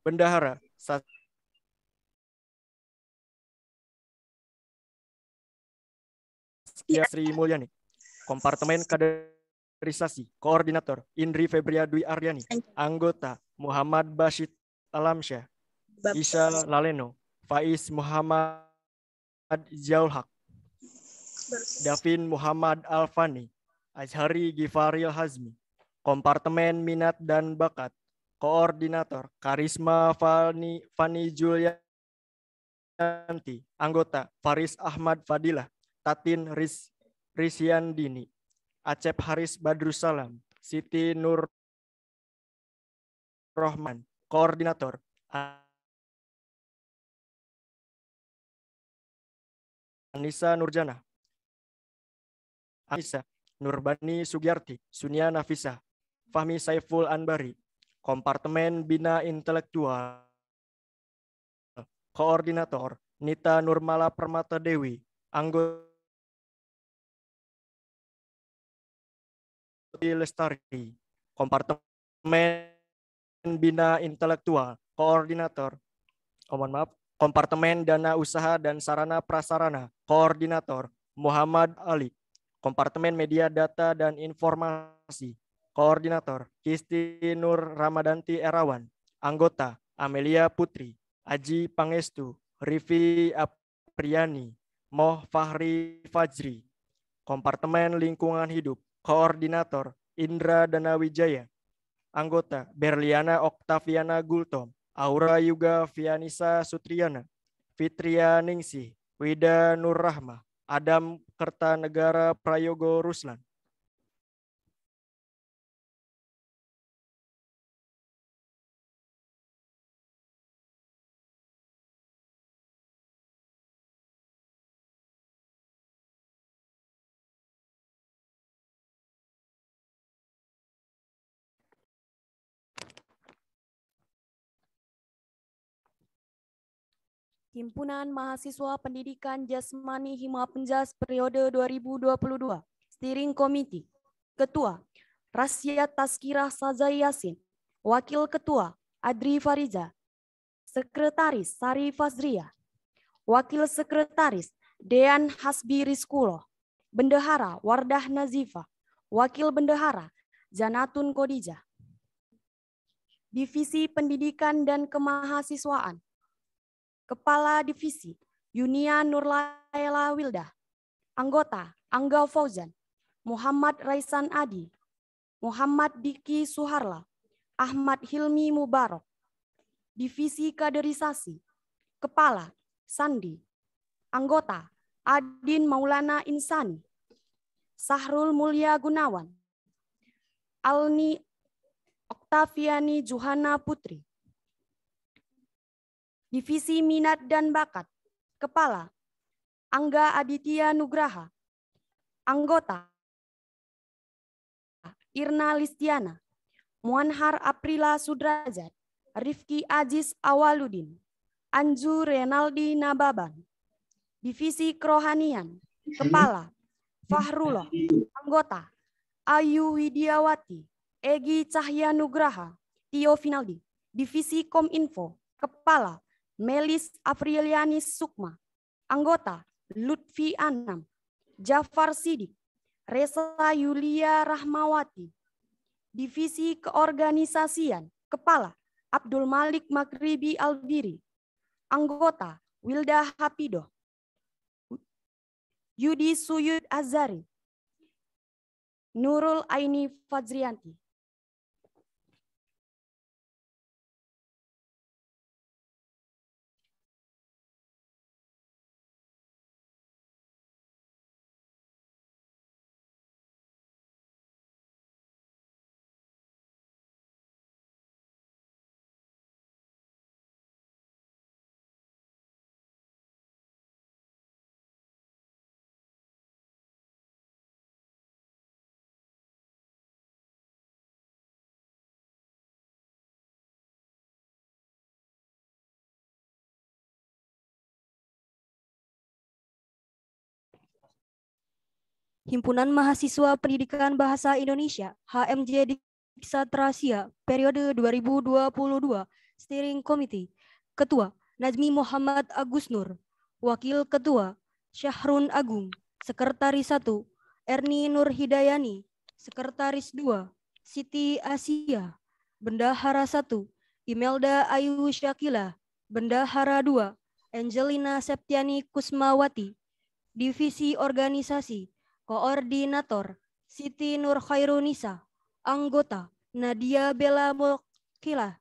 Bendahara Saskia Sri Mulyani. Kompartemen Kaderisasi, Koordinator Indri Febria Dwi Aryani. Anggota Muhammad Bashid Alamsyah, Isha Laleno, Faiz Muhammad Jaulhak, Davin Muhammad Alfani, Azhari Gifaril Hazmi. Kompartemen Minat dan Bakat, Koordinator Karisma Fani Julianti. Anggota Faris Ahmad Fadilah, Tatin Risyandini, Acep Haris Badrussalam, Siti Nur Rohman. Koordinator Anissa Nurjana, Anissa Nurbani Sugiyarti, Sunia Nafisa, Fahmi Saiful Anbari. Kompartemen Bina Intelektual, Koordinator Nita Nurmala Permata Dewi. Anggota Lestari. Kompartemen Bina Intelektual, Koordinator Kompartemen Dana Usaha dan Sarana Prasarana, Koordinator Muhammad Ali. Kompartemen Media Data dan Informasi, Koordinator Kisti Nur Ramadanti Erawan. Anggota Amelia Putri, Aji Pangestu, Rivi Apriani, Moh Fahri Fajri. Kompartemen Lingkungan Hidup, Koordinator Indra Danawijaya. Anggota Berliana Oktaviana Gultom, Aura Yuga Vianisa Sutriana, Fitria Ningsih, Wida Nur Rahma, Adam Kertanegara Prayogo Ruslan. Himpunan Mahasiswa Pendidikan Jasmani Hima Penjas periode 2022. Steering Committee. Ketua Rasya Tazkirah Sazai Yasin. Wakil Ketua Adri Fariza. Sekretaris Sari Fazria. Wakil Sekretaris Dean Hasbi Rizkuloh. Bendahara Wardah Nazifa. Wakil Bendahara Janatun Kodijah. Divisi Pendidikan dan Kemahasiswaan. Kepala Divisi Yunia Nurlaila Wildah. Anggota Angga Fauzan, Muhammad Raisan Adi, Muhammad Diki Suharla, Ahmad Hilmi Mubarok. Divisi Kaderisasi. Kepala Sandi. Anggota Adin Maulana Insani, Sahrul Mulya Gunawan, Alni Oktaviani Juhana Putri. Divisi Minat dan Bakat. Kepala Angga Aditya Nugraha. Anggota Irna Listiana, Muanhar Aprila Sudrajat, Rifki Aziz Awaludin, Anju Renaldi Nababan. Divisi Kerohanian. Kepala Fahrullah. Anggota Ayu Widiawati, Egi Cahya Nugraha, Tio Finaldi. Divisi Kominfo. Kepala Melis Afrilianis Sukma. Anggota Lutfi Anam, Jafar Sidik, Resa Yulia Rahmawati. Divisi Keorganisasian. Kepala Abdul Malik Makribi Albiri. Anggota Wilda Hapidoh, Yudi Suyud Azari, Nurul Aini Fadzrianti. Himpunan Mahasiswa Pendidikan Bahasa Indonesia HMJ Diksatrasia periode 2022, Steering Committee. Ketua Najmi Muhammad Agus Nur, Wakil Ketua Syahrun Agung, Sekretaris 1 Erni Nur Hidayani, Sekretaris 2 Siti Asia, Bendahara 1 Imelda Ayu Syakila, Bendahara 2 Angelina Septiani Kusmawati, Divisi Organisasi Koordinator Siti Nur Khairunisa, Anggota Nadia Bella Mokila,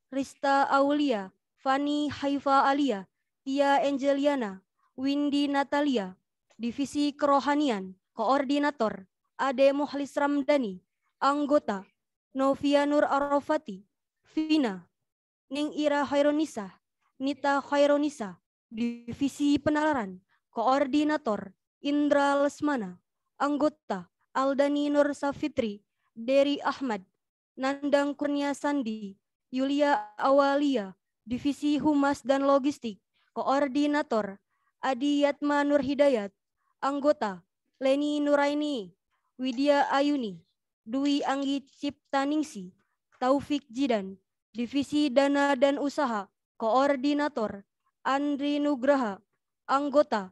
Rista Aulia, Fani Haifa Alia, Tia Angeliana, Windy Natalia. Divisi Kerohanian Koordinator Ade Muhlis Ramdhani, Anggota Novia Nur Arafati, Vina, Ning Ira Khairunisa, Nita Khairunisa. Divisi Penalaran Koordinator Indra Lesmana, Anggota Aldani Nur Safitri, Dery Ahmad, Nandang Kurnia Sandi, Yulia Awalia. Divisi Humas dan Logistik Koordinator Adi Yatma Nur Hidayat, Anggota Leni Nuraini, Widya Ayuni, Dwi Anggi Ciptaningsi, Taufik Jidan. Divisi Dana dan Usaha Koordinator Andri Nugraha, Anggota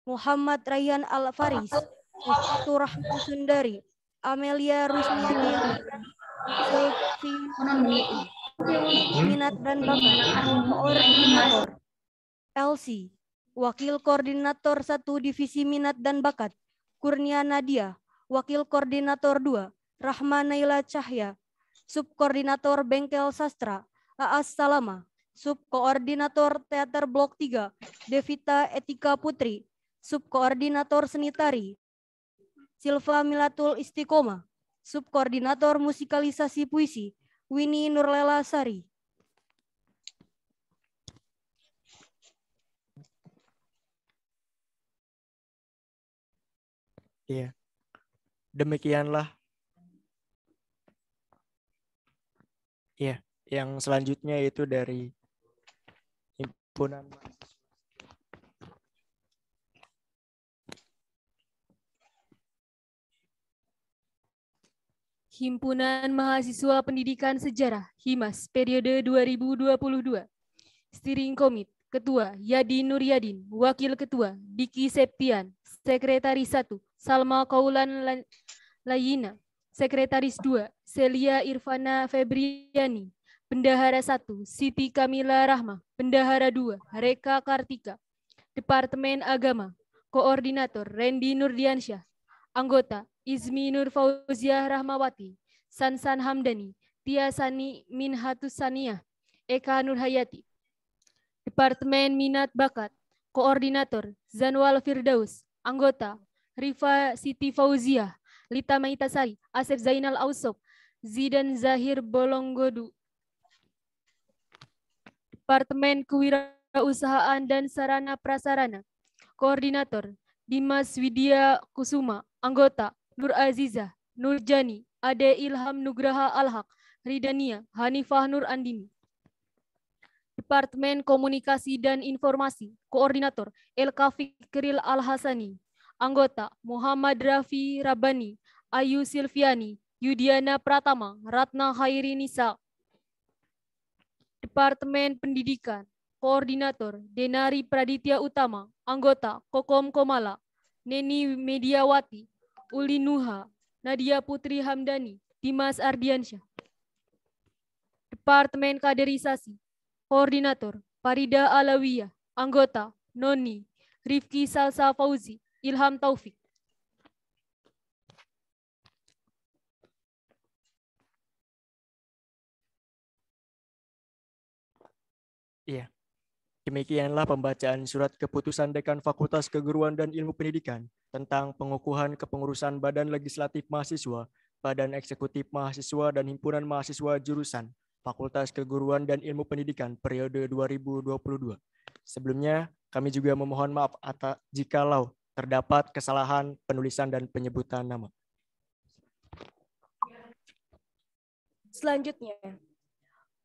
Muhammad Rayyan Al-Faris, Syafatur Rahman Sundari, Amelia Rusmiati, Selvi Minat dan Bakat Koordinator Elsie, Wakil Koordinator 1 Divisi Minat dan Bakat Kurnia Nadia, Wakil Koordinator 2 Rahma Naila Cahya, Subkoordinator Bengkel Sastra Aas Salama, Subkoordinator Teater Blok 3 Devita Etika Putri, Subkoordinator Seni Tari Silva Milatul Istiqomah, Subkoordinator Musikalisasi Puisi Winnie Nurlela Sari. Iya. Demikianlah. Iya, yang selanjutnya itu dari himpunan Himpunan Mahasiswa Pendidikan Sejarah HIMAS periode 2022. Steering Committee. Ketua Yadi Nuryadin, Wakil Ketua Diki Septian, Sekretaris 1 Salma Kaulan Layina, Sekretaris 2 Celia Irfana Febriani, Bendahara 1 Siti Kamila Rahma, Bendahara 2 Reka Kartika. Departemen Agama, Koordinator Randy Nurdiansyah, Anggota Izmi Nur Fauziah Rahmawati, Sansan Hamdani, Tia Sani Minhatus Saniyah, Eka Nurhayati. Departemen Minat Bakat, Koordinator Zanwal Firdaus, Anggota Rifa Siti Fauziah, Lita Maitasari, Asep Zainal Ausop, Zidan Zahir Bolonggodu. Departemen Kewirausahaan dan Sarana Prasarana, Koordinator Dimas Widya Kusuma, Anggota Nur Azizah, Nurjani, Ade Ilham Nugraha Alhaq, Ridania, Hanifah Nur Andini. Departemen Komunikasi dan Informasi, Koordinator Elka Fikril Al-Hasani, Anggota Muhammad Rafi Rabbani, Ayu Silviani, Yudiana Pratama, Ratna Khairi Nisa. Departemen Pendidikan, Koordinator Denari Praditya Utama, Anggota Kokom Komala, Neni Mediawati, Uli Nuha, Nadia Putri Hamdani, Dimas Ardiansyah. Departemen Kaderisasi, Koordinator Farida Alawiyah, Anggota Noni, Rifki Salsa Fauzi, Ilham Taufik. Iya. Demikianlah pembacaan surat keputusan Dekan Fakultas Keguruan dan Ilmu Pendidikan tentang pengukuhan kepengurusan Badan Legislatif Mahasiswa, Badan Eksekutif Mahasiswa, dan Himpunan Mahasiswa Jurusan Fakultas Keguruan dan Ilmu Pendidikan periode 2022. Sebelumnya, kami juga memohon maaf jikalau terdapat kesalahan penulisan dan penyebutan nama. Selanjutnya,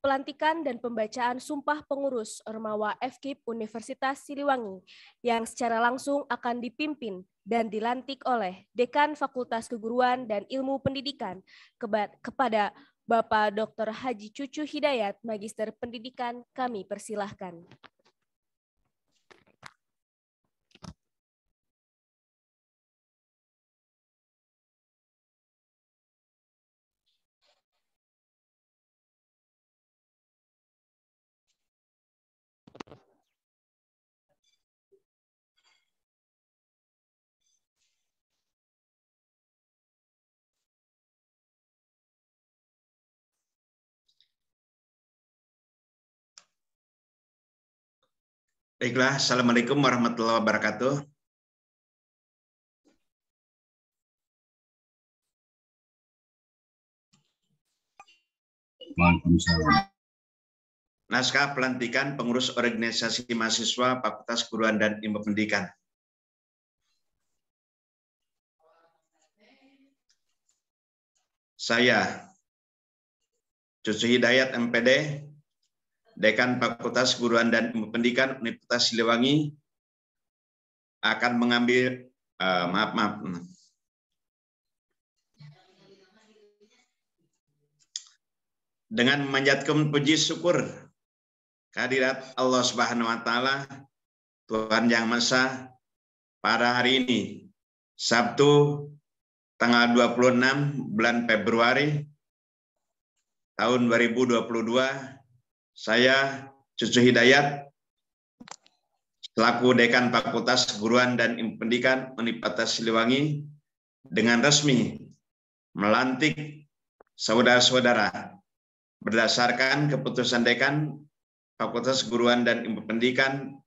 pelantikan dan pembacaan Sumpah Pengurus Ormawa FKIP Universitas Siliwangi yang secara langsung akan dipimpin dan dilantik oleh Dekan Fakultas Keguruan dan Ilmu Pendidikan kepada Bapak Dr. Haji Cucu Hidayat, Magister Pendidikan, kami persilahkan. Baiklah, Assalamualaikum warahmatullahi wabarakatuh. Waalaikumsalam. Naskah pelantikan pengurus organisasi mahasiswa Fakultas Keguruan dan Ilmu Pendidikan. Saya, Cucu Hidayat MPD, Dekan Fakultas Keguruan dan Ilmu Pendidikan Universitas Siliwangi, akan mengambil dengan memanjatkan puji syukur kehadirat Allah Subhanahu wa taala, Tuhan Yang Maha Esa, pada hari ini Sabtu tanggal 26 bulan Februari tahun 2022, saya Cucu Hidayat selaku Dekan Fakultas Keguruan dan Ilmu Pendidikan Universitas Siliwangi dengan resmi melantik saudara-saudara berdasarkan keputusan Dekan Fakultas Keguruan dan Ilmu Pendidikan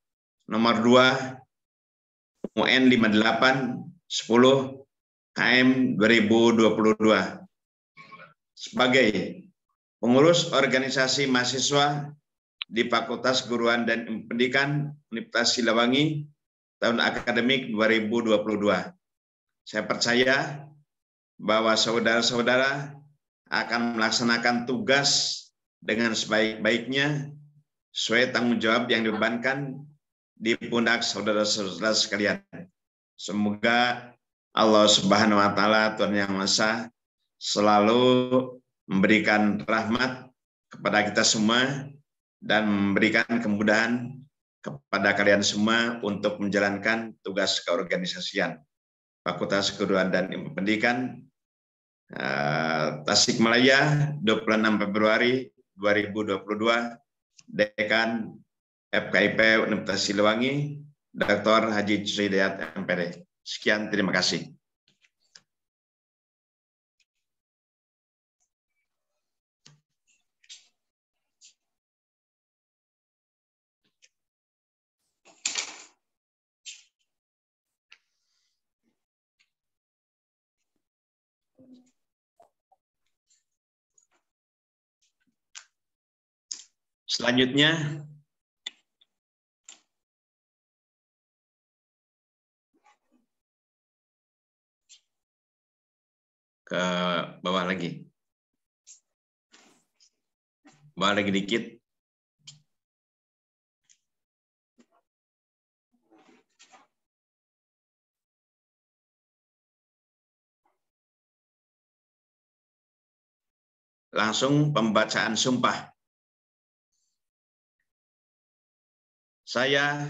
nomor 2 UN 58 10 KM 2022 sebagai pengurus organisasi mahasiswa di Fakultas Keguruan dan Ilmu Pendidikan Universitas Siliwangi tahun akademik 2022. Saya percaya bahwa saudara-saudara akan melaksanakan tugas dengan sebaik-baiknya sesuai tanggung jawab yang dibebankan di pundak saudara-saudara sekalian. Semoga Allah Subhanahu wa taala, Tuhan Yang Maha Esa, selalu memberikan rahmat kepada kita semua dan memberikan kemudahan kepada kalian semua untuk menjalankan tugas keorganisasian Fakultas Keguruan dan Ilmu Pendidikan Tasikmalaya 26 Februari 2022, Dekan FKIP Universitas Siliwangi, Dr. Haji Cucu Hidayat MPD. Sekian, terima kasih. Selanjutnya, ke bawah lagi. Bawah lagi dikit. Langsung pembacaan sumpah. Saya,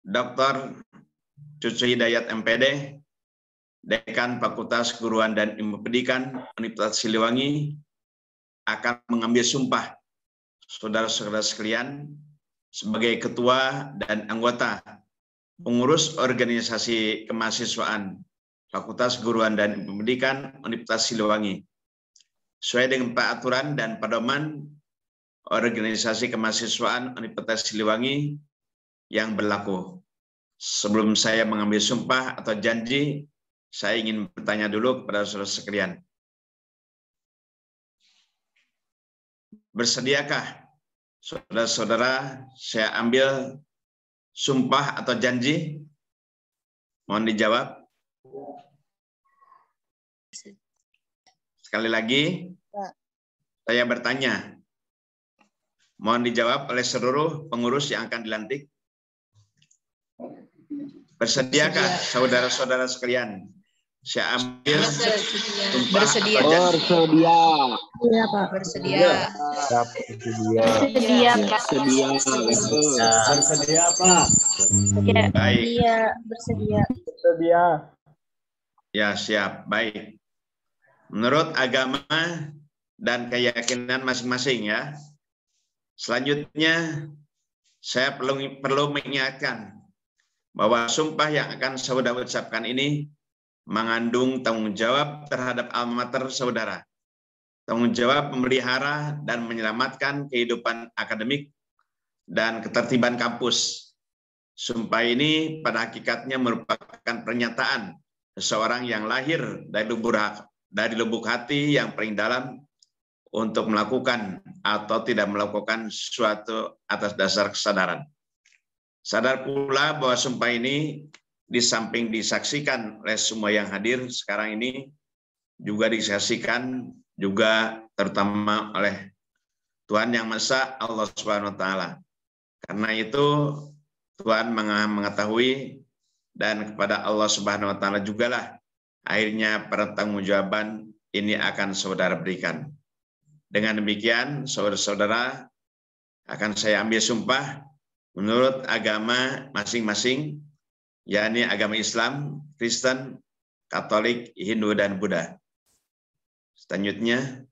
Dr. Cucu Hidayat MPD, Dekan Fakultas Keguruan dan Ilmu Pendidikan Universitas Siliwangi, akan mengambil sumpah saudara-saudara sekalian sebagai ketua dan anggota pengurus organisasi kemahasiswaan Fakultas Keguruan dan Ilmu Pendidikan Universitas Siliwangi sesuai dengan peraturan dan pedoman organisasi kemahasiswaan Universitas Siliwangi yang berlaku. Sebelum saya mengambil sumpah atau janji, saya ingin bertanya dulu kepada saudara sekalian. Bersediakah saudara-saudara saya ambil sumpah atau janji? Mohon dijawab. Sekali lagi, saya bertanya, Mohon dijawab oleh seluruh pengurus yang akan dilantik. Bersediakah saudara-saudara sekalian? Saya ambil sumpah Bersedia. atau janji. Iya, Pak. Bersedia. Bersedia, Pak. Bersedia, Pak. Baik. Iya, bersedia. Ya, siap. Baik. Menurut agama dan keyakinan masing-masing ya. Selanjutnya, saya perlu mengingatkan bahwa sumpah yang akan saudara ucapkan ini mengandung tanggung jawab terhadap alma mater saudara. Tanggung jawab memelihara dan menyelamatkan kehidupan akademik dan ketertiban kampus. Sumpah ini pada hakikatnya merupakan pernyataan seseorang yang lahir dari lubuk hati yang paling dalam untuk melakukan atau tidak melakukan sesuatu atas dasar kesadaran. Sadar pula bahwa sumpah ini di samping disaksikan oleh semua yang hadir sekarang ini, juga disaksikan juga terutama oleh Tuhan Yang Maha Esa, Allah Subhanahu wa Ta'ala. Karena itu Tuhan mengetahui dan kepada Allah Subhanahu wa Ta'ala jugalah akhirnya pertanggungjawaban ini akan saudara berikan. Dengan demikian, saudara-saudara, akan saya ambil sumpah menurut agama masing-masing, yakni agama Islam, Kristen, Katolik, Hindu, dan Buddha. Selanjutnya,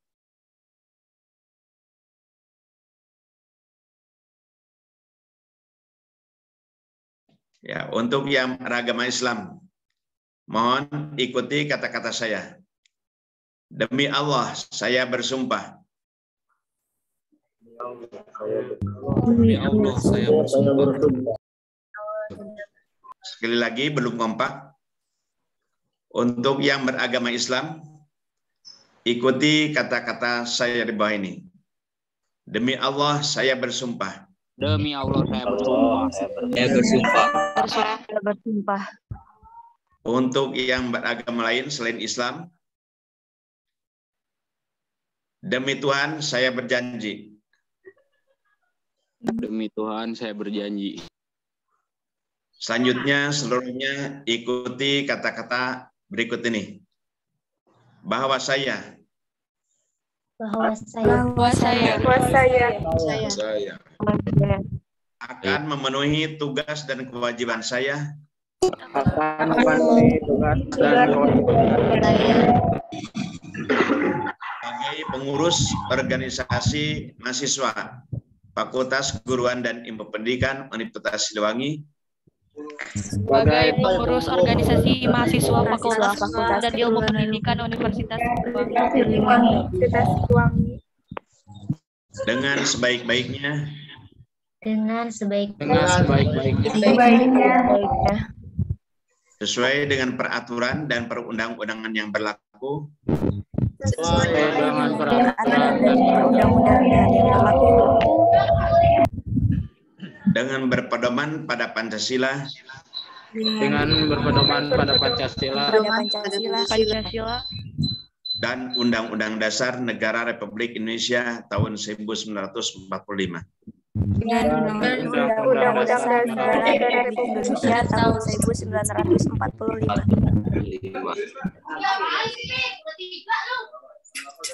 ya, untuk yang beragama Islam, mohon ikuti kata-kata saya. Demi Allah, saya bersumpah. Demi Allah, saya bersumpah. Sekali lagi, belum kompak. Untuk yang beragama Islam, ikuti kata-kata saya di bawah ini. Demi Allah, saya bersumpah. Demi Allah, saya bersumpah. Saya bersumpah. Saya bersumpah. Untuk yang beragama lain selain Islam, demi Tuhan, saya berjanji. Demi Tuhan, saya berjanji. Selanjutnya, seluruhnya ikuti kata-kata berikut ini. Bahwa saya akan memenuhi tugas dan kewajiban saya sebagai pengurus organisasi mahasiswa Fakultas Keguruan dan Ilmu Pendidikan Universitas Siliwangi, sebagai pengurus organisasi mahasiswa Fakultas Keguruan dan Ilmu Pendidikan Universitas Siliwangi, dengan sebaik-baiknya sesuai dengan peraturan dan perundang-undangan yang berlaku dengan berpedoman pada Pancasila dan Undang-Undang Dasar Negara Republik Indonesia tahun 1945. Dengan Undang-Undang Dasar Negara Republik Indonesia tahun 1945.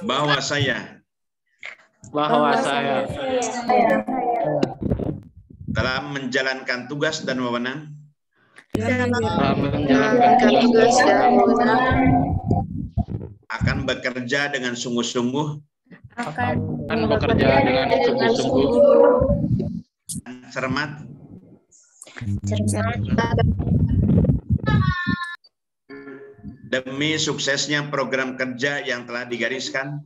Bahwa saya telah menjalankan tugas dan wewenang akan bekerja dengan sungguh-sungguh dan cermat demi suksesnya program kerja yang telah digariskan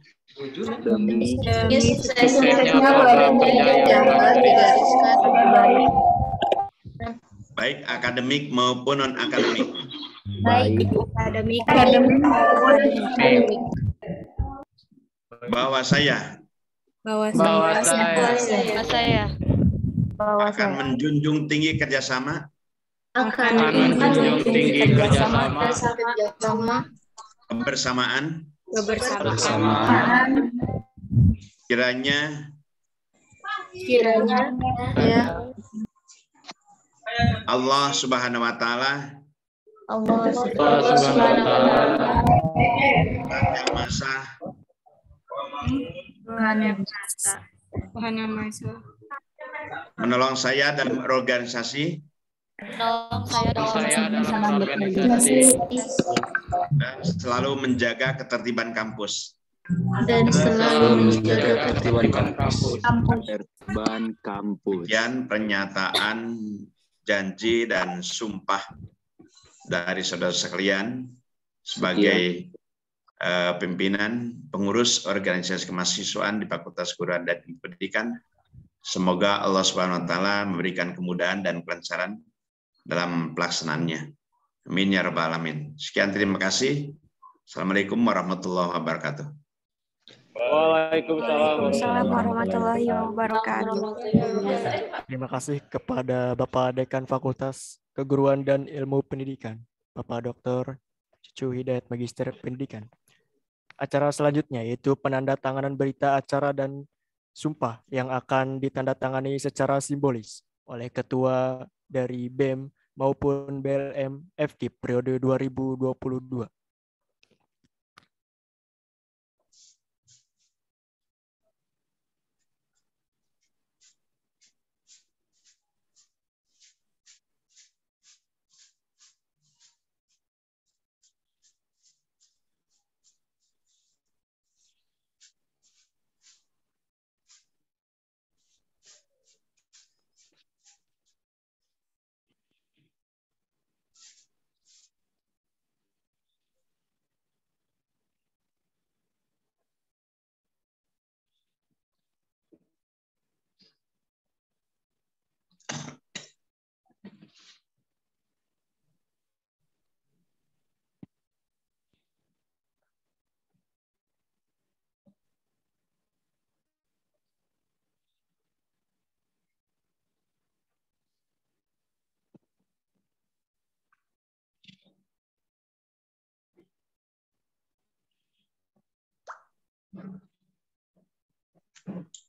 baik akademik maupun non-akademik. Bahwa saya akan menjunjung tinggi kerjasama kebersamaan kiranya kiranya ya Allah Subhanahu wa taala Allah Subhanahu wa taala Yang Maha menolong saya dalam organisasi dan selalu menjaga ketertiban kampus. Sekian pernyataan janji dan sumpah dari saudara sekalian sebagai pimpinan pengurus organisasi kemahasiswaan di Fakultas Keguruan dan Pendidikan. Semoga Allah Subhanahu wa taala memberikan kemudahan dan kelancaran dalam pelaksanaannya. Amin ya rabbal alamin. Sekian, terima kasih. Assalamualaikum warahmatullahi wabarakatuh. Waalaikumsalam warahmatullahi wabarakatuh. Terima kasih kepada Bapak Dekan Fakultas Keguruan dan Ilmu Pendidikan, Bapak Dr. Cucu Hidayat Magister Pendidikan. Acara selanjutnya yaitu penandatanganan berita acara dan sumpah yang akan ditandatangani secara simbolis oleh Ketua dari BEM maupun BLM FKIP periode 2022.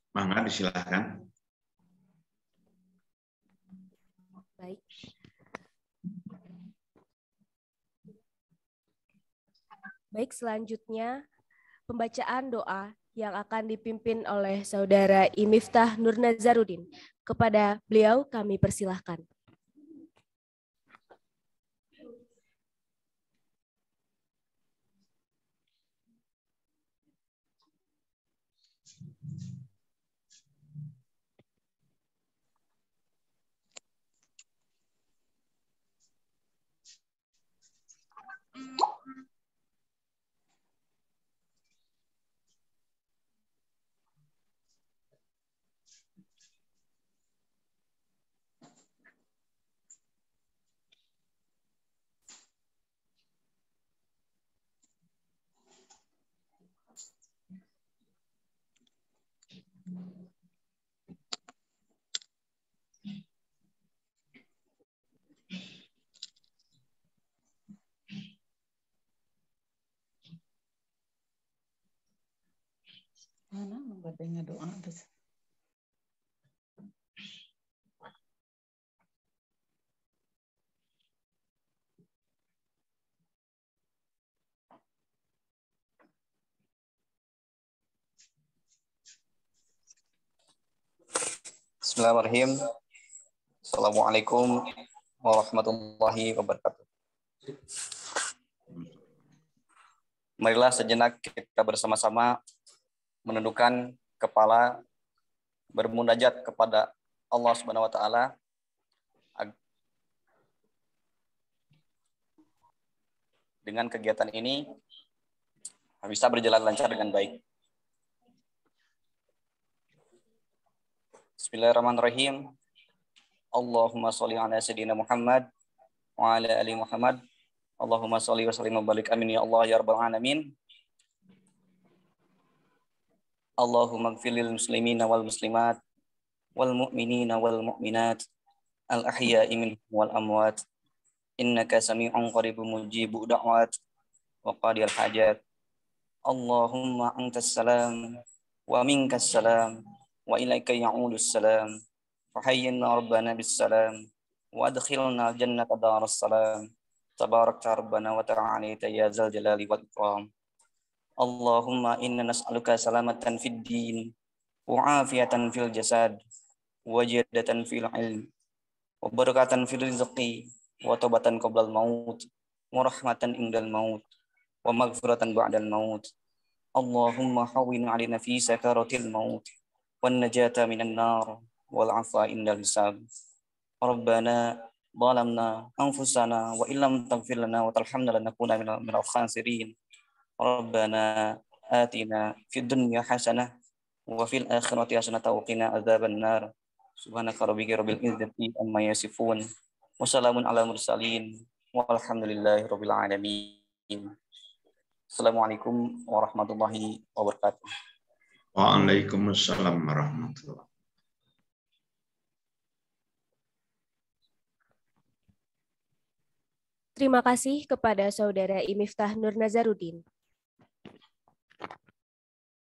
Mangga disilahkan. Baik. Baik, selanjutnya pembacaan doa yang akan dipimpin oleh Saudara I. Miftah Nur Nazarudin. Kepada beliau kami persilahkan. Mana membacanya doa terus. Bismillahirrahmanirrahim. Assalamualaikum warahmatullahi wabarakatuh. Marilah sejenak kita bersama-sama menundukkan kepala, bermunajat kepada Allah Subhanahu wa taala dengan kegiatan ini bisa berjalan lancar dengan baik. Bismillahirrahmanirrahim. Allahumma sholli ala sayyidina Muhammad wa ala ali Muhammad. Allahumma sholli wa sallim wa barik amin ya Allah ya rabbal alamin. Allahumma ighfir lil muslimina wal muslimat wal mu'minina wal mu'minat al ahya'i minhum wal amwat innaka sami'un qaribun mujibud da'wat wa qadiyal hajat. Allahumma antas salam wa minkas salam وإليك يعود السلام فحينا ربنا بالسلام وأدخلنا الجنة دار السلام تبارك ربنا وتعالى يا ذا الجلال والإكرام اللهم إنا نسألك سلامة في الدين وعافية في الجسد وجدة في العلم وبركة في الرزق وتوبة قبل الموت ورحمة عند الموت ومغفرة بعد الموت اللهم حوّن علينا في سكرات الموت والنجاة من النار والعفو عند الحساب ربنا ظلمنا أنفسنا وإن لم تغفر لنا وترحمنا لنكون من الخاسرين ربنا آتنا في الدنيا حسنة وفي الآخرة حسنة وقنا عذاب النار سبحانك ربك رب العزة عما يصفون وسلام على المرسلين والحمد لله رب العالمين. Assalamualaikum warahmatullahi wabarakatuh. Waalaikumsalam warahmatullahi. Terima kasih kepada Saudara Imiftah Nur Nazarudin.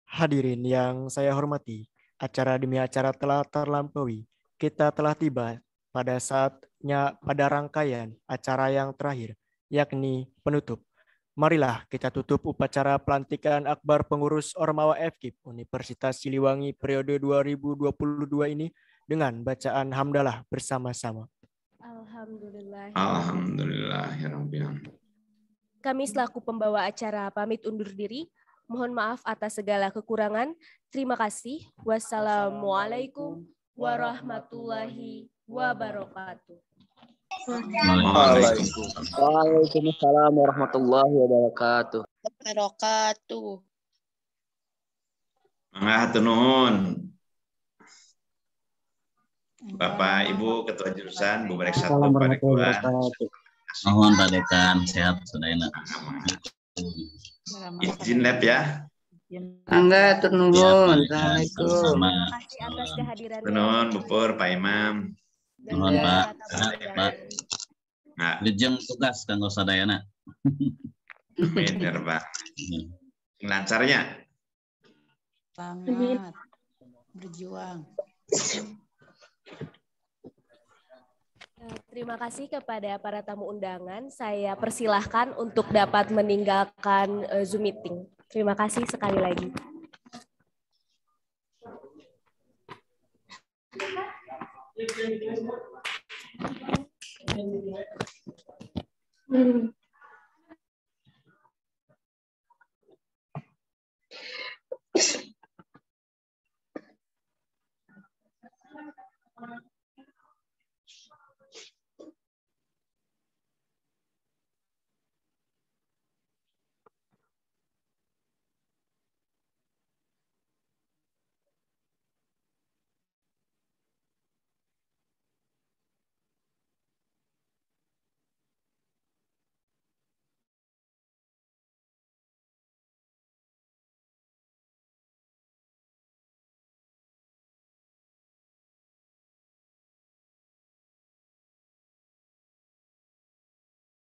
Hadirin yang saya hormati, acara demi acara telah terlampaui. Kita telah tiba pada saatnya pada rangkaian acara yang terakhir, yakni penutup. Marilah kita tutup upacara pelantikan akbar pengurus Ormawa FKIP Universitas Siliwangi periode 2022 ini dengan bacaan hamdalah bersama-sama. Alhamdulillah. Alhamdulillahirrahmanirrahim. Kami selaku pembawa acara pamit undur diri. Mohon maaf atas segala kekurangan. Terima kasih. Wassalamualaikum warahmatullahi wabarakatuh. Waalaikumsalam warahmatullahi wabarakatuh. Mangga hatur nuhun. Bapak Ibu Ketua Jurusan Bu Barek 1 Pak Dekan. Mohon Pak Dekan sehat sudah enak. Izin lab ya. Mangga hatur nuhun. Assalamualaikum. Terima kasih atas kehadirannya. Nuhun Bu Pur, Pak Imam. Mohon Pak. Pak. Nah, Lejeng tugas kanggo sadayana. bener Pak. Lancarnya. Semangat berjuang. Terima kasih kepada para tamu undangan. Saya persilahkan untuk dapat meninggalkan Zoom meeting. Terima kasih sekali lagi.